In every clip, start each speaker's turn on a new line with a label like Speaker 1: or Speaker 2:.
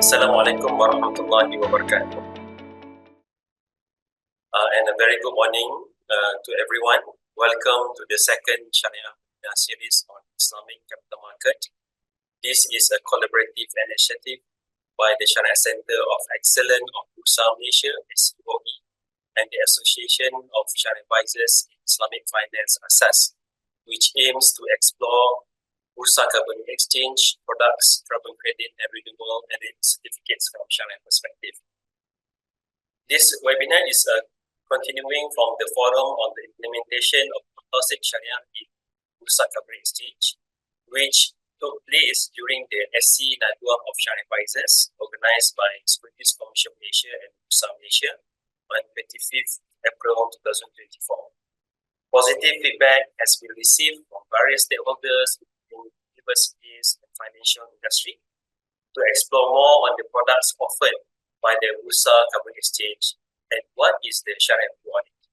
Speaker 1: Assalamualaikum warahmatullahi wabarakatuh. And a very good morning to everyone. Welcome to the second Shariah series on Islamic capital market. This is a collaborative initiative by the Shariah Center of Excellence of Bursa Malaysia, Siew, and the Association of Shariah Advisors in Islamic Finance (ASAS), which aims to explore Bursa carbon exchange products, carbon credit, and renewable energy certificates from Shariah perspective. This webinar is continuing from the forum on the implementation of Classic Shariah in Bursa carbon exchange, which took place during the SC Nadwa of Shariah Advisors, organized by Securities Commission Malaysia and Bursa Malaysia on 25th April 2024. Positive feedback has been received from various stakeholders in universities and financial industry to explore more on the products offered by the Bursa Carbon Exchange and what is the Shariah view on it.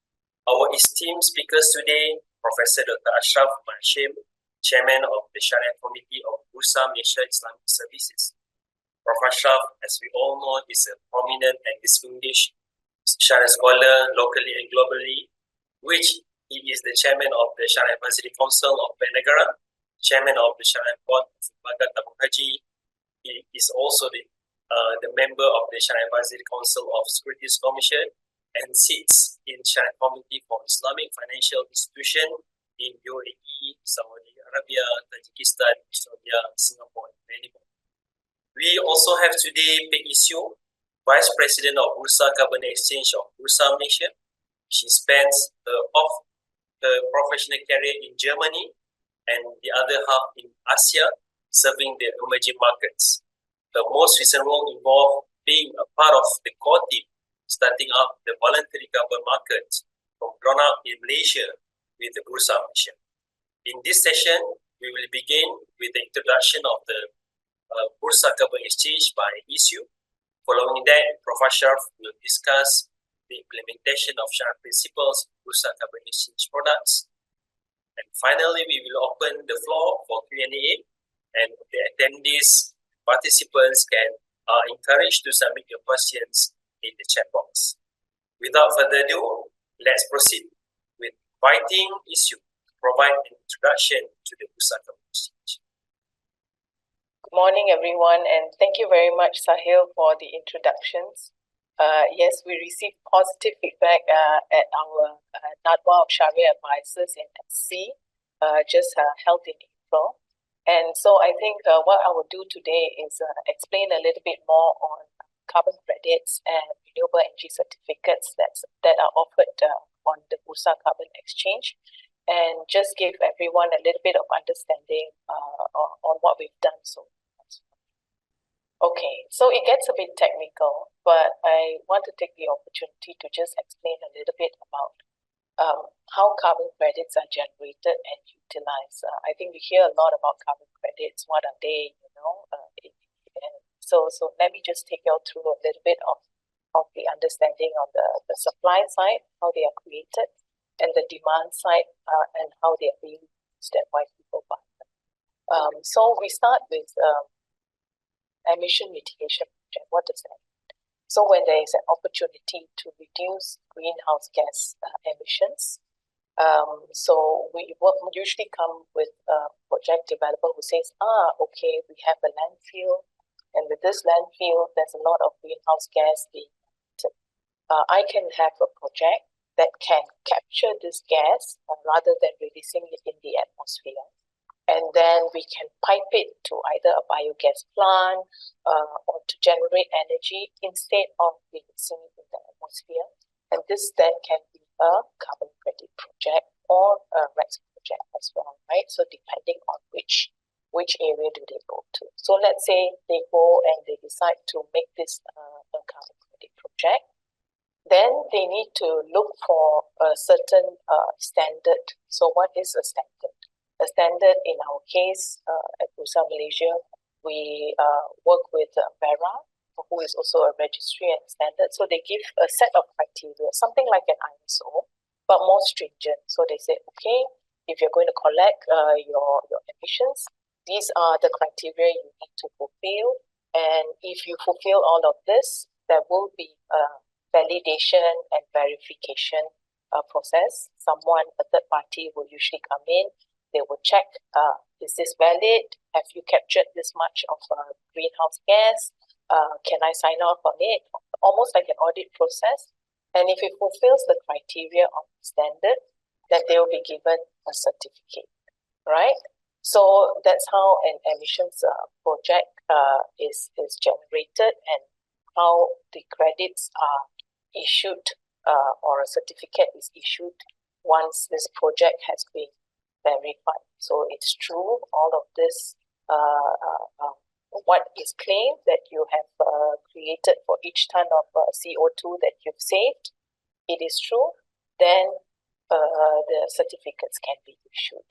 Speaker 1: Our esteemed speakers today, Professor Dr. Ashraf Marshim, Chairman of the Shariah Committee of Bursa Malaysia Islamic Services. Prof. Ashraf, as we all know, is a prominent and distinguished Shariah scholar locally and globally, which he is the Chairman of the Shariah Advisory Council of Negara, Chairman of the Shariah Board of Ibadat Tabung Haji. He is also the member of the Shariah Advisory Council of Securities Commission and sits in Shariah Committee for Islamic Financial Institution in UAE, Saudi Arabia, Tajikistan, Australia, Singapore, and many more. We also have today Siew, Vice President of Bursa Carbon Exchange of Bursa Malaysia. She spends half her professional career in Germany and the other half in Asia, serving the emerging markets. The most recent role involved being a part of the core team starting up the voluntary carbon market from ground up in Malaysia with the Bursa Malaysia. In this session, we will begin with the introduction of the Bursa Carbon Exchange by Siew. Following that, Prof. Ashraf will discuss the implementation of Shariah principles in Bursa Carbon Exchange products. And finally, we will open the floor for Q&A, and the attendees, participants are encouraged to submit your questions in the chat box. Without further ado, let's proceed with inviting Siew to provide an introduction to the Bursa Carbon Exchange.
Speaker 2: Good morning, everyone, and thank you very much, Sahil, for the introductions. Yes, we received positive feedback at our Nadwa of Shariah Advisors in SC, just held in April. And so I think what I will do today is explain a little bit more on carbon credits and renewable energy certificates that are offered on the Bursa Carbon Exchange, and just give everyone a little bit of understanding on what we've done so far. Okay, so it gets a bit technical, but I want to take the opportunity to just explain a little bit about how carbon credits are generated and utilized. I think we hear a lot about carbon credits. What are they? So let me just take you through a little bit of the understanding on the supply side, how they are created, and the demand side, and how they are being used and why people buy them. So we start with emission mitigation project. What does that mean? So when there is an opportunity to reduce greenhouse gas emissions, so we usually come with a project developer who says, okay, we have a landfill, and with this landfill, there's a lot of greenhouse gas being emitted. I can have a project that can capture this gas rather than releasing it in the atmosphere. And then we can pipe it to either a biogas plant or to generate energy instead of releasing it in the atmosphere. And this then can be a carbon credit project or a REX project as well, right? So depending on which area do they go to. So let's say they go and they decide to make this a carbon credit project. Then they need to look for a certain standard. So what is a standard? A standard in our case at Bursa Malaysia, we work with BERA, who is also a registry and standard. So they give a set of criteria, something like an ISO, but more stringent. So they say, okay, if you're going to collect your emissions, these are the criteria you need to fulfill, And if you fulfill all of this, there will be a validation and verification process. Someone, a third party, will usually come in. They will check, is this valid? Have you captured this much of greenhouse gas? Can I sign off on it? Almost like an audit process. And if it fulfills the criteria of the standard, then they will be given a certificate, right? So that's how an emissions project is generated, and how the credits are issued or a certificate is issued once this project has been verified. So it's true, all of this, what is claimed that you have created for each ton of CO2 that you've saved, it is true, then the certificates can be issued.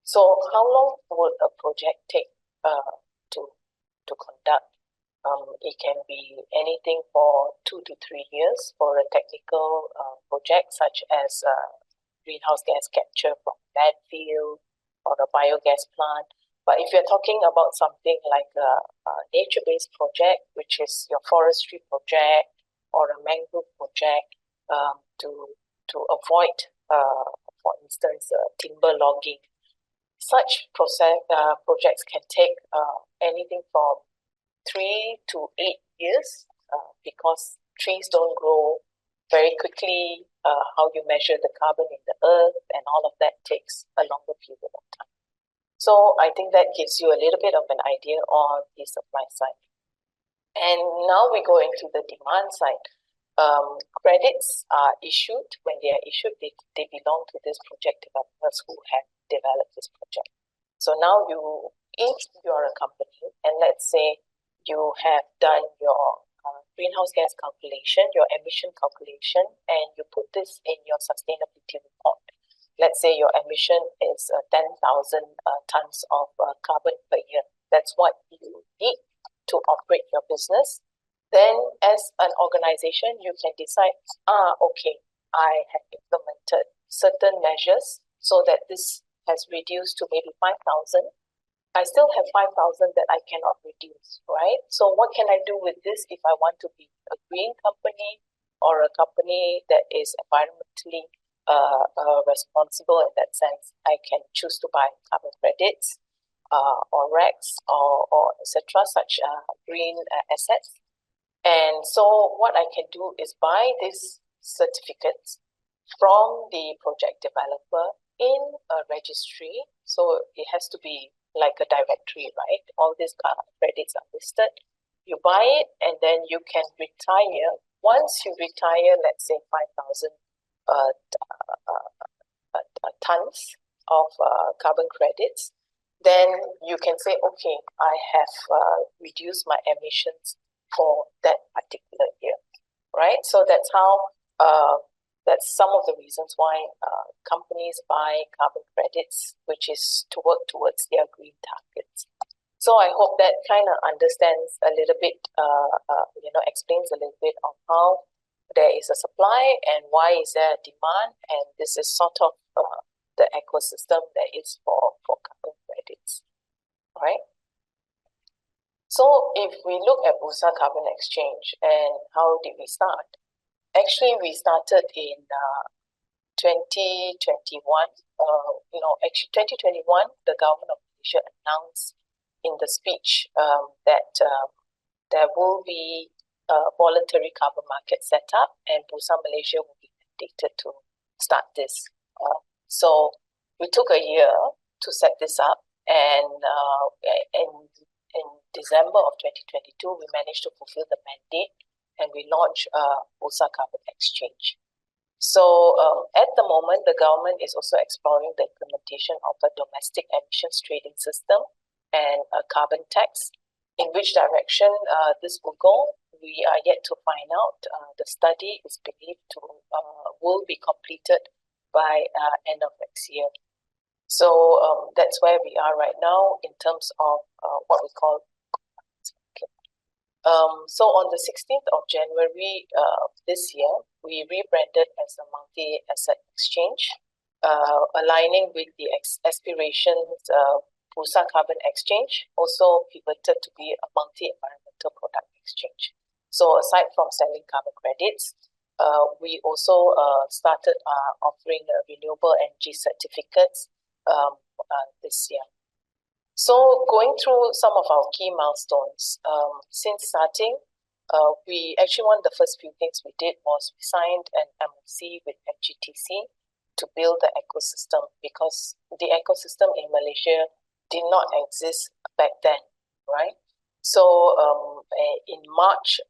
Speaker 2: So how long would a project take to conduct? It can be anything for 2 to 3 years for a technical project, such as greenhouse gas capture from landfill or a biogas plant. But if you're talking about something like a nature-based project, which is your forestry project or a mangrove project, to avoid, for instance, timber logging, such projects can take anything from 3 to 8 years because trees don't grow very quickly. How you measure the carbon in the earth and all of that takes a longer period of time. So I think that gives you a little bit of an idea on the supply side. And now we go into the demand side. Credits are issued. When they are issued, they belong to these project developers who have developed this project. So now if you're a company, and let's say you have done your greenhouse gas calculation, your emission calculation, and you put this in your sustainability report. Let's say your emission is 10,000 tons of carbon per year. That's what you need to operate your business. Then as an organization, you can decide, okay, I have implemented certain measures so that this has reduced to maybe 5,000. I still have 5,000 that I cannot reduce, right? So what can I do with this if I want to be a green company or a company that is environmentally responsible in that sense? I can choose to buy carbon credits or RECs or etc., such green assets. And so what I can do is buy these certificates from the project developer in a registry. So it has to be like a directory, right? All these credits are listed. You buy it, and then you can retire. Once you retire, let's say 5,000 tons of carbon credits, then you can say, okay, I have reduced my emissions for that particular year, right? So that's how, that's some of the reasons why companies buy carbon credits, which is to work towards their green targets. So I hope that kind of understands a little bit, explains a little bit of how there is a supply and why is there a demand, and this is sort of the ecosystem that is for carbon credits, right? So if we look at Bursa Carbon Exchange and how did we start? Actually, we started in 2021. Actually 2021, the government of Malaysia announced in the speech that there will be a voluntary carbon market set up, and Bursa Malaysia will be mandated to start this. So we took a year to set this up, and in December of 2022, we managed to fulfill the mandate, and we launched Bursa Carbon Exchange. So at the moment, the government is also exploring the implementation of a domestic emissions trading system and a carbon tax. In which direction this will go, we are yet to find out. The study is believed to will be completed by end of next year. So that's where we are right now in terms of what we call. So on the 16th of January this year, we rebranded as a multi-asset exchange, aligning with the aspirations Bursa Carbon Exchange also pivoted to be a multi-environmental product exchange. So aside from selling carbon credits, we also started offering renewable energy certificates this year. So going through some of our key milestones, since starting, we actually, one of the first few things we did was we signed an MOC with FGTC to build the ecosystem, because the ecosystem in Malaysia did not exist back then, right? So in March,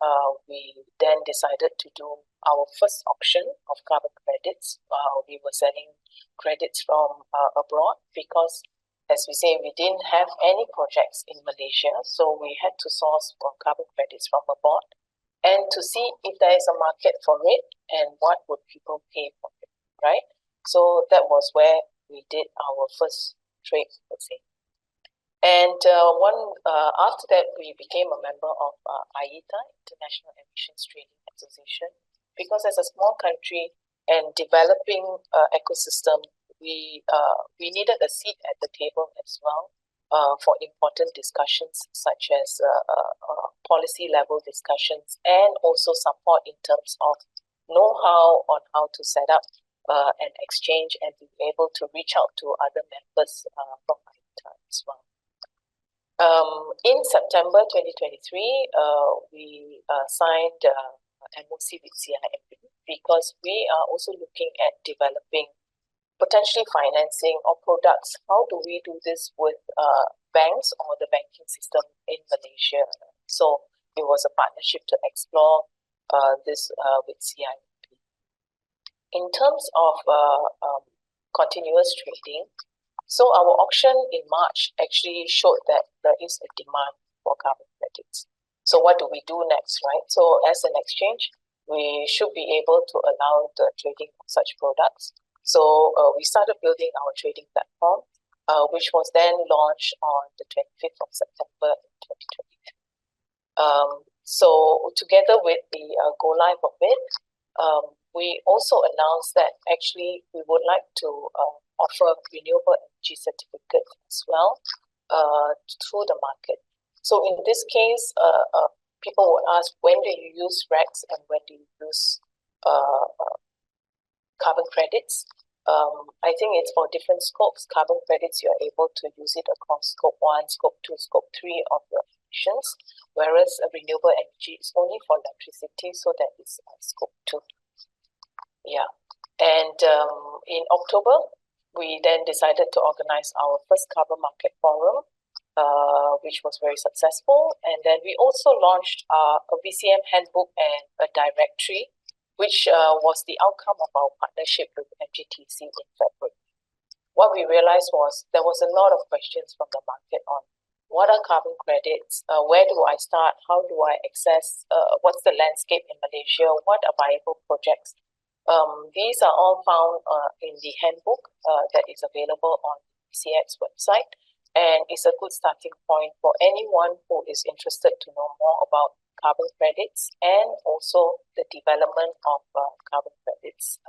Speaker 2: we then decided to do our first auction of carbon credits. We were selling credits from abroad because, as we say, we didn't have any projects in Malaysia, so we had to source carbon credits from abroad and to see if there is a market for it and what would people pay for it, right? So that was where we did our first trade, let's say. And after that, we became a member of IETA, International Emissions Trading Association, because as a small country and developing ecosystem, we needed a seat at the table as well for important discussions such as policy level discussions, and also support in terms of know-how on how to set up an exchange and be able to reach out to other members from IETA as well. In September 2023, we signed MOC with CIMB because we are also looking at developing potentially financing or products. How do we do this with banks or the banking system in Malaysia? So it was a partnership to explore this with CIMB. In terms of continuous trading, so our auction in March actually showed that there is a demand for carbon credits. So what do we do next, right? So as an exchange, we should be able to allow the trading of such products. So we started building our trading platform, which was then launched on the 25th of September 2023. So together with the go live of it, we also announced that actually we would like to offer renewable energy certificates as well through the market. So in this case, people would ask, when do you use RECs and when do you use carbon credits? I think it's for different scopes. Carbon credits, you're able to use it across scope 1, scope 2, scope 3 of your emissions, whereas a renewable energy is only for electricity, so that is scope 2. Yeah. And in October, we then decided to organize our first carbon market forum, which was very successful. And then we also launched a VCM handbook and a directory, which was the outcome of our partnership with FGTC in February. What we realized was there was a lot of questions from the market on what are carbon credits, where do I start, how do I access, what's the landscape in Malaysia, what are viable projects. These are all found in the handbook that is available on the BCX website, and it's a good starting point for anyone who is interested to know more about carbon credits and also the development of carbon credits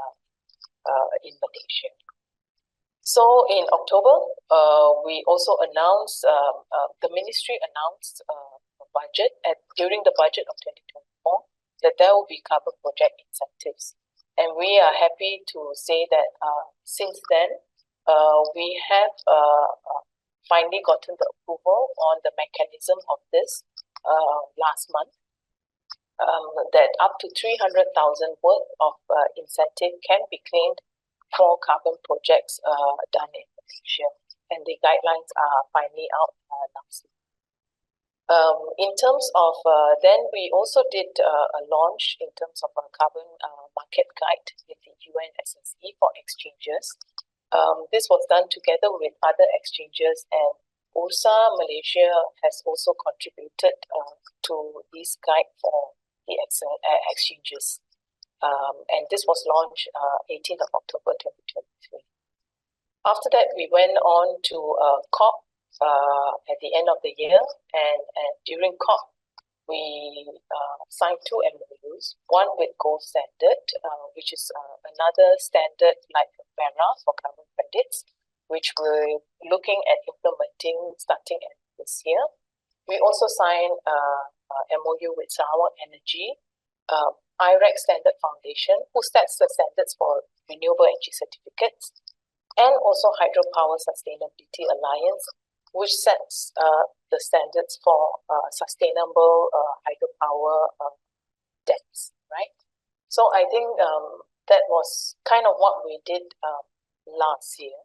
Speaker 2: in Malaysia. So in October, we also announced, the ministry announced a budget during the budget of 2024 that there will be carbon project incentives. And we are happy to say that since then, we have finally gotten the approval on the mechanism of this last month, that up to 300,000 worth of incentive can be claimed for carbon projects done in Malaysia. And the guidelines are finally out last week. In terms of, then we also did a launch in terms of a carbon market guide with the UNSSE for exchanges. This was done together with other exchanges, and Bursa Malaysia has also contributed to this guide for the exchanges. And this was launched 18th of October 2023. After that, we went on to COP at the end of the year, and during COP, we signed 2 MOUs, one with Gold Standard, which is another standard like BERA for carbon credits, which we're looking at implementing starting this year. We also signed MOU with Sarawak Energy, IREC Standard Foundation, who sets the standards for renewable energy certificates, and also Hydropower Sustainability Alliance, which sets the standards for sustainable hydropower debts, right? So I think that was kind of what we did last year.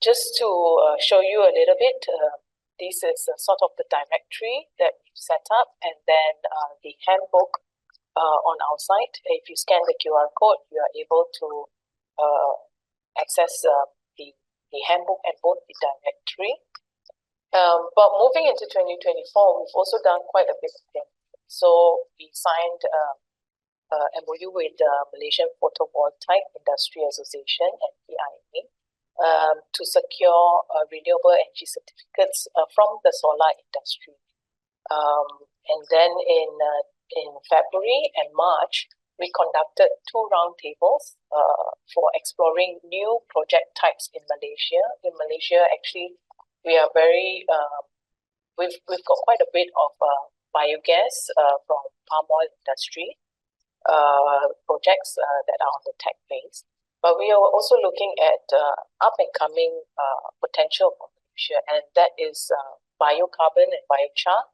Speaker 2: Just to show you a little bit, this is sort of the directory that we've set up, and then the handbook on our site. If you scan the QR code, you are able to access the handbook and both the directory. But moving into 2024, we've also done quite a bit of things. So we signed MOU with the Malaysian Photovoltaic Industry Association and PIA to secure renewable energy certificates from the solar industry. And then in February and March, we conducted 2 roundtables for exploring new project types in Malaysia. In Malaysia, actually, we are very we've got quite a bit of biogas from palm oil industry projects that are on the tech phase. But we are also looking at up and coming potential for Malaysia, and that is biocarbon and biochar.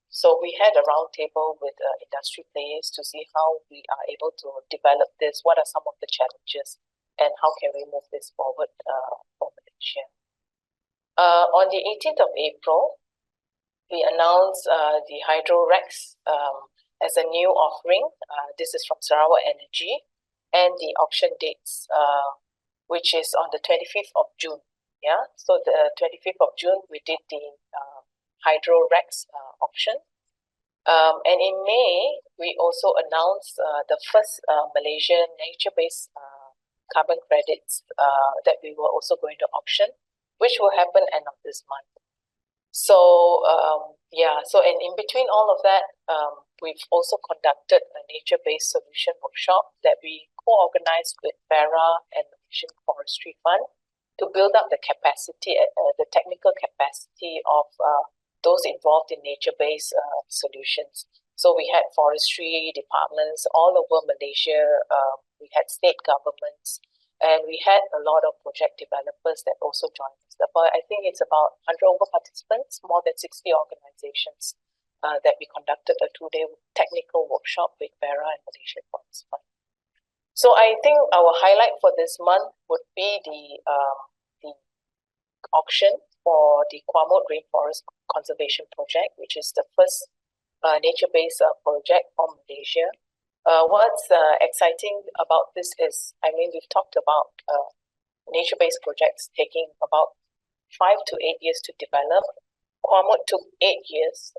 Speaker 2: So we had a roundtable with industry players to see how we are able to develop this, what are some of the challenges, and how can we move this forward for Malaysia. On the 18th of April, we announced the Hydro Rex as a new offering. This is from Sarawak Energy, and the auction dates, which is on the 25th of June. Yeah, so the 25th of June, we did the Hydro Rex auction. And in May, we also announced the first Malaysian nature-based carbon credits that we were also going to auction, which will happen end of this month. So, and in between all of that, we've also conducted a nature-based solution workshop that we co-organized with BERA and Malaysian Forestry Fund to build up the capacity, the technical capacity of those involved in nature-based solutions. So we had forestry departments all over Malaysia, we had state governments, and we had a lot of project developers that also joined us. But I think it's about 100 over participants, more than 60 organizations that we conducted a 2-day technical workshop with BERA and Malaysian Forest Fund. So I think our highlight for this month would be the auction for the Kwamut Rainforest Conservation Project, which is the first nature-based project from Malaysia. What's exciting about this is, I mean, we've talked about nature-based projects taking about 5 to 8 years to develop. Kwamut took 8 years.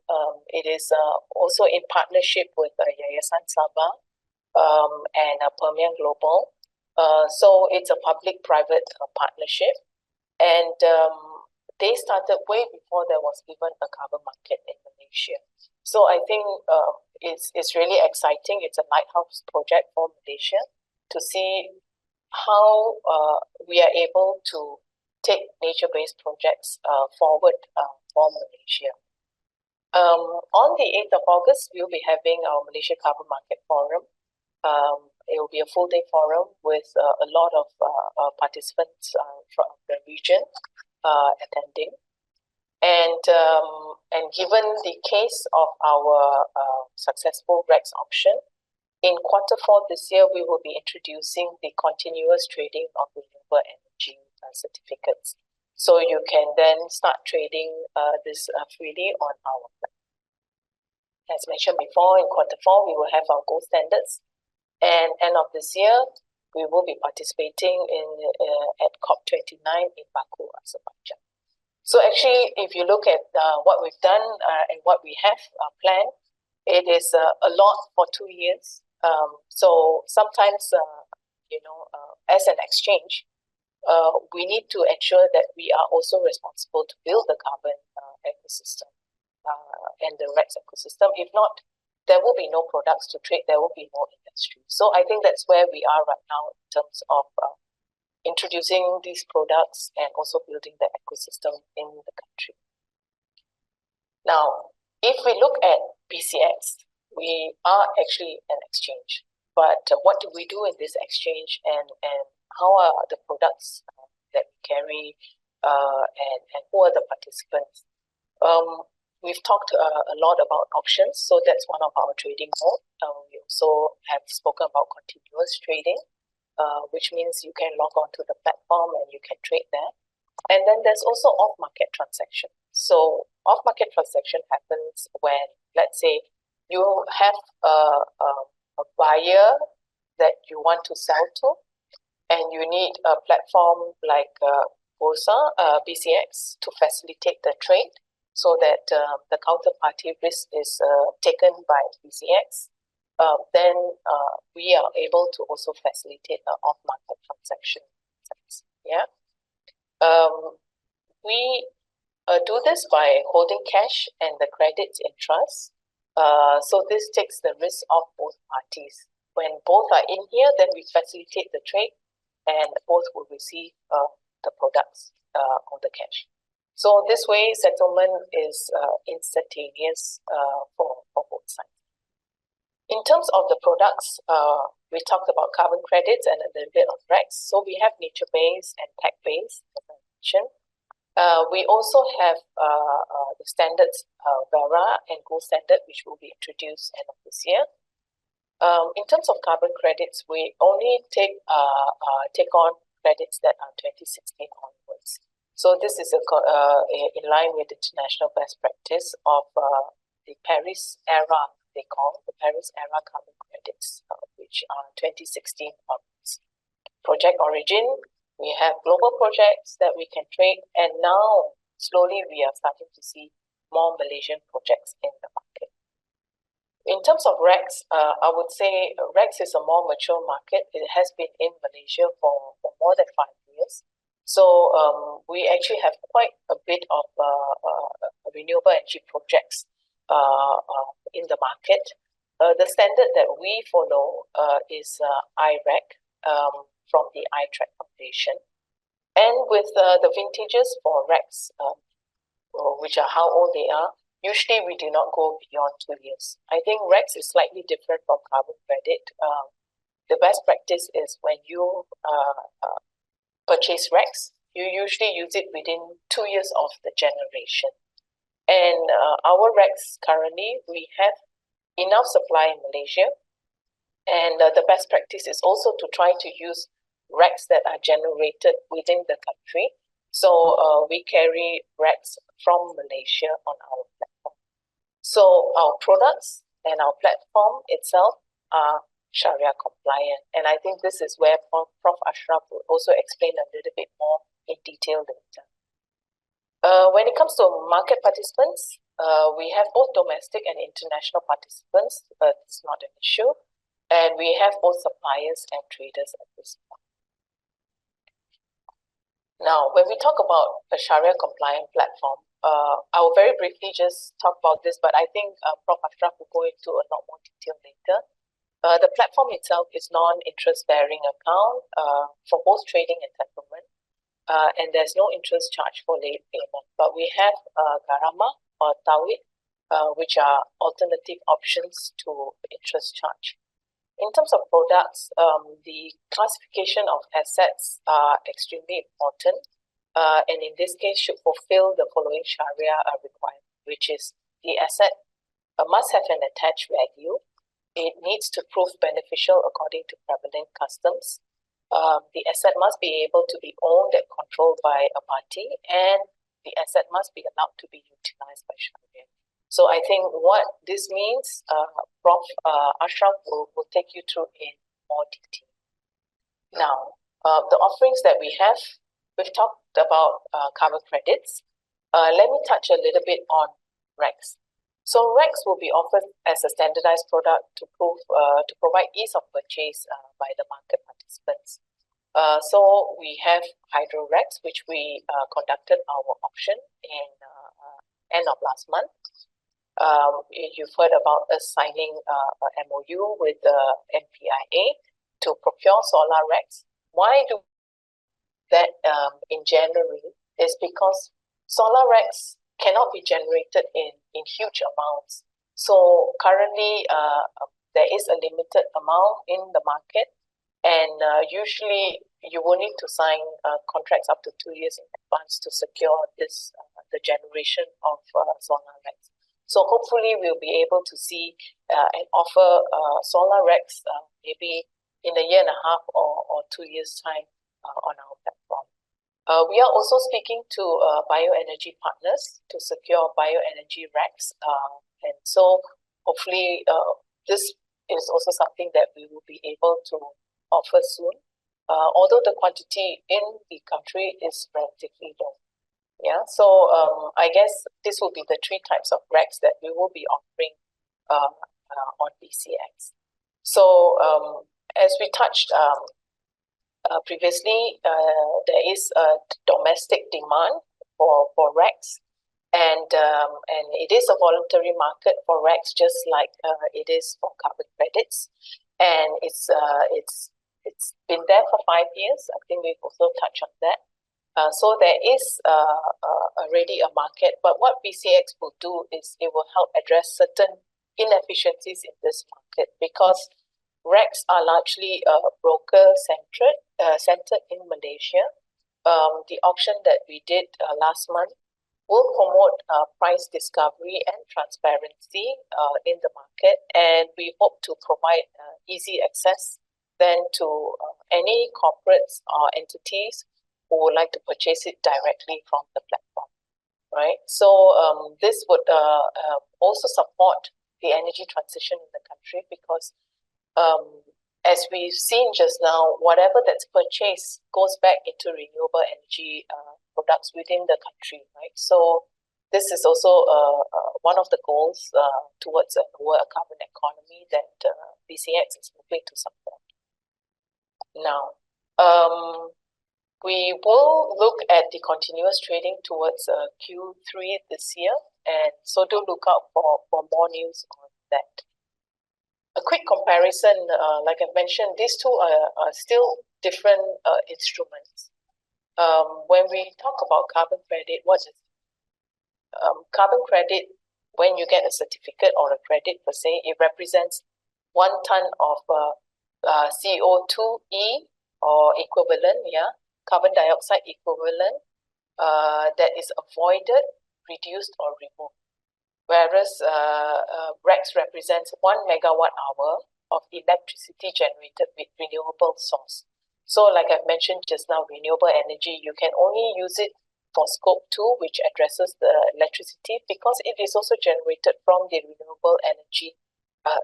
Speaker 2: It is also in partnership with Yayasan Sabah and Permian Global. So it's a public-private partnership. And they started way before there was even a carbon market in Malaysia. So I think it's really exciting. It's a lighthouse project for Malaysia to see how we are able to take nature-based projects forward for Malaysia. On the 8th of August, we'll be having our Malaysia Carbon Market Forum. It will be a full-day forum with a lot of participants from the region attending. And given the case of our successful REX auction, in Q4 this year, we will be introducing the continuous trading of renewable energy certificates. So you can then start trading this freely on our platform. As mentioned before, in Q4, we will have our gold standards. And end of this year, we will be participating at COP29 in Baku, Azerbaijan. So actually, if you look at what we've done and what we have planned, it is a lot for 2 years. So sometimes, as an exchange, we need to ensure that we are also responsible to build the carbon ecosystem and the REX ecosystem. If not, there will be no products to trade, there will be no industry. So I think that's where we are right now in terms of introducing these products and also building the ecosystem in the country. Now, if we look at BCX, we are actually an exchange. But what do we do in this exchange, and how are the products that we carry, and who are the participants? We've talked a lot about options, so that's one of our trading mode. We also have spoken about continuous trading, which means you can log on to the platform and you can trade there. And then there's also off-market transaction. So off-market transaction happens when, let's say, you have a buyer that you want to sell to, and you need a platform like Bursa, BCX, to facilitate the trade so that the counterparty risk is taken by BCX. Then we are able to also facilitate the off-market transaction. Yeah. We do this by holding cash and the credits in trust. So this takes the risk off both parties. When both are in here, then we facilitate the trade and both will receive the products or the cash. So this way, settlement is instantaneous for both sides. In terms of the products, we talked about carbon credits and a little bit of RECs. So we have nature-based and tech-based, as I mentioned. We also have the standards, Vera and Gold Standard, which will be introduced end of this year. In terms of carbon credits, we only take on credits that are 2016 onwards. So this is in line with international best practice of the Paris era, they call the Paris era carbon credits, which are 2016 onwards. Project origin, we have global projects that we can trade, and now slowly we are starting to see more Malaysian projects in the market. In terms of RECs, I would say RECs is a more mature market. It has been in Malaysia for more than 5 years. So we actually have quite a bit of renewable energy projects in the market. The standard that we follow is IREC from the iTrack Foundation. And with the vintages for RECs, which are how old they are, usually we do not go beyond 2 years. I think RECs is slightly different from carbon credit. The best practice is when you purchase RECs, you usually use it within 2 years of the generation. And our RECs currently, we have enough supply in Malaysia. And the best practice is also to try to use RECs that are generated within the country. So we carry RECs from Malaysia on our platform. So our products and our platform itself are Sharia compliant. And I think this is where Prof. Ashraf will also explain a little bit more in detail later. When it comes to market participants, we have both domestic and international participants. It's not an issue. And we have both suppliers and traders at this point. Now, when we talk about a Sharia compliant platform, I will very briefly just talk about this, but I think Prof. Ashraf will go into a lot more detail later. The platform itself is non-interest bearing account for both trading and settlement, and there's no interest charge for late payment. But we have Garama or Tawid, which are alternative options to interest charge. In terms of products, the classification of assets are extremely important, and in this case should fulfill the following Sharia requirement, which is the asset must have an attached value. It needs to prove beneficial according to prevalent customs. The asset must be able to be owned and controlled by a party, and the asset must be allowed to be utilized by Sharia. So I think what this means, Prof. Ashraf will take you through in more detail. Now, the offerings that we have, we've talked about carbon credits. Let me touch a little bit on RECs. So RECs will be offered as a standardized product to provide ease of purchase by the market participants. So we have hydro RECs, which we conducted our auction in end of last month. You've heard about us signing a MOU with the MPIA to procure solar racks. Why do that in January is because solar racks cannot be generated in huge amounts. So currently, there is a limited amount in the market, and usually you will need to sign contracts up to 2 years in advance to secure this the generation of solar racks. So hopefully we'll be able to see and offer solar racks maybe in a year and a half or 2 years' time on our platform. We are also speaking to bioenergy partners to secure bioenergy racks. And so hopefully this is also something that we will be able to offer soon, although the quantity in the country is relatively low. Yeah, so I guess this will be the 3 types of racks that we will be offering on BCX. So as we touched previously, there is a domestic demand for racks, and it is a voluntary market for racks, just like it is for carbon credits, and it's been there for 5 years. I think we've also touched on that. So there is already a market, but what BCX will do is it will help address certain inefficiencies in this market, because racks are largely centered in Malaysia. The auction that we did last month will promote price discovery and transparency in the market, and we hope to provide easy access then to any corporates or entities who would like to purchase it directly from the platform, right? So this would also support the energy transition in the country, because as we've seen just now, whatever that's purchased goes back into renewable energy products within the country, right? So this is also one of the goals towards a lower carbon economy that BCX is moving to support. Now, we will look at the continuous trading towards Q3 this year, and so do look out for more news on that. A quick comparison, like I mentioned, these two are still different instruments. When we talk about carbon credit, what is carbon credit? When you get a certificate or a credit per se, it represents 1 ton of CO2e or equivalent, carbon dioxide equivalent that is avoided, reduced, or removed. Whereas RECs represents 1 megawatt hour of electricity generated with renewable source. So like I've mentioned just now, renewable energy, you can only use it for scope 2, which addresses the electricity, because it is also generated from the renewable energy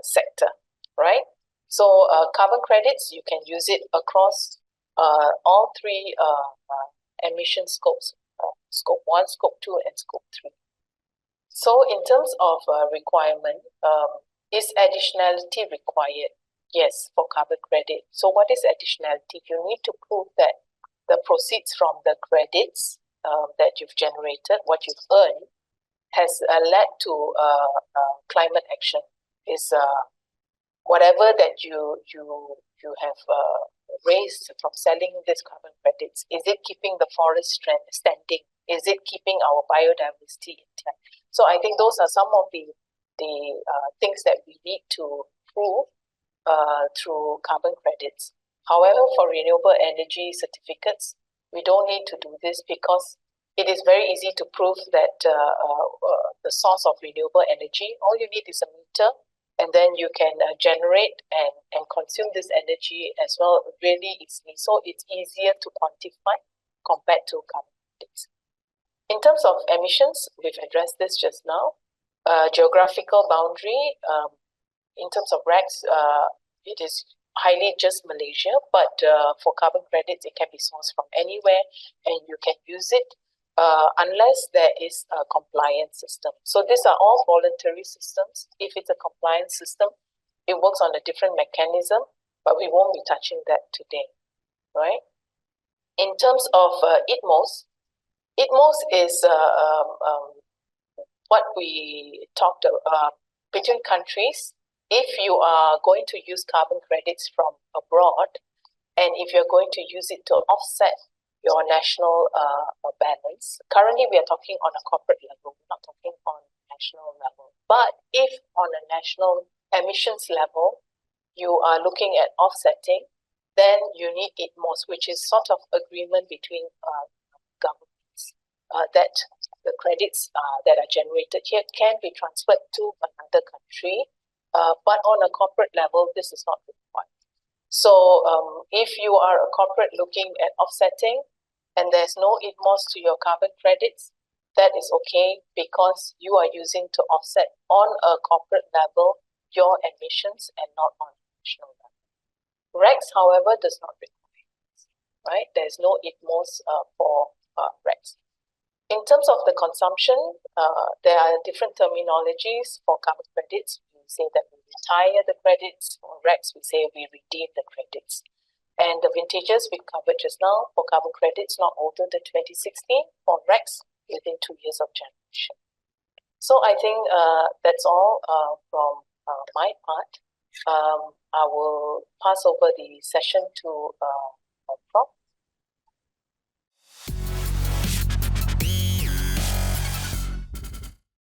Speaker 2: sector, right? So carbon credits, you can use it across all 3 emission scopes, scope 1, scope 2, and scope 3. So in terms of requirement, is additionality required? Yes, for carbon credit. So what is additionality? You need to prove that the proceeds from the credits that you've generated, what you've earned, has led to climate action. Is whatever that you have raised from selling these carbon credits, is it keeping the forest standing? Is it keeping our biodiversity intact? So I think those are some of the things that we need to prove through carbon credits. However, for renewable energy certificates, we don't need to do this, because it is very easy to prove that the source of renewable energy. All you need is a meter, and then you can generate and consume this energy as well really easily. So it's easier to quantify compared to carbon credits. In terms of emissions, we've addressed this just now. Geographical boundary, in terms of RECs, it is highly just Malaysia, but for carbon credits, it can be sourced from anywhere, and you can use it unless there is a compliance system. So these are all voluntary systems. If it's a compliance system, it works on a different mechanism, but we won't be touching that today, right? In terms of ITMOS is what we talked between countries, if you are going to use carbon credits from abroad, and if you're going to use it to offset your national balance, currently we are talking on a corporate level, we're not talking on national level. But if on a national emissions level, you are looking at offsetting, then you need ITMOS, which is sort of agreement between governments that the credits that are generated here can be transferred to another country, but on a corporate level, this is not required. So if you are a corporate looking at offsetting and there's no ITMOS to your carbon credits, that is okay because you are using to offset on a corporate level your emissions and not on a national level. RECs, however, does not require this, right? There's no ITMOS for RECs. In terms of the consumption, there are different terminologies for carbon credits. We say that we retire the credits. For RECs, we say we redeem the credits. And the vintages we covered just now for carbon credits not older than 2016, for RECs within 2 years of generation. So I think that's all from my part. I will pass over the session to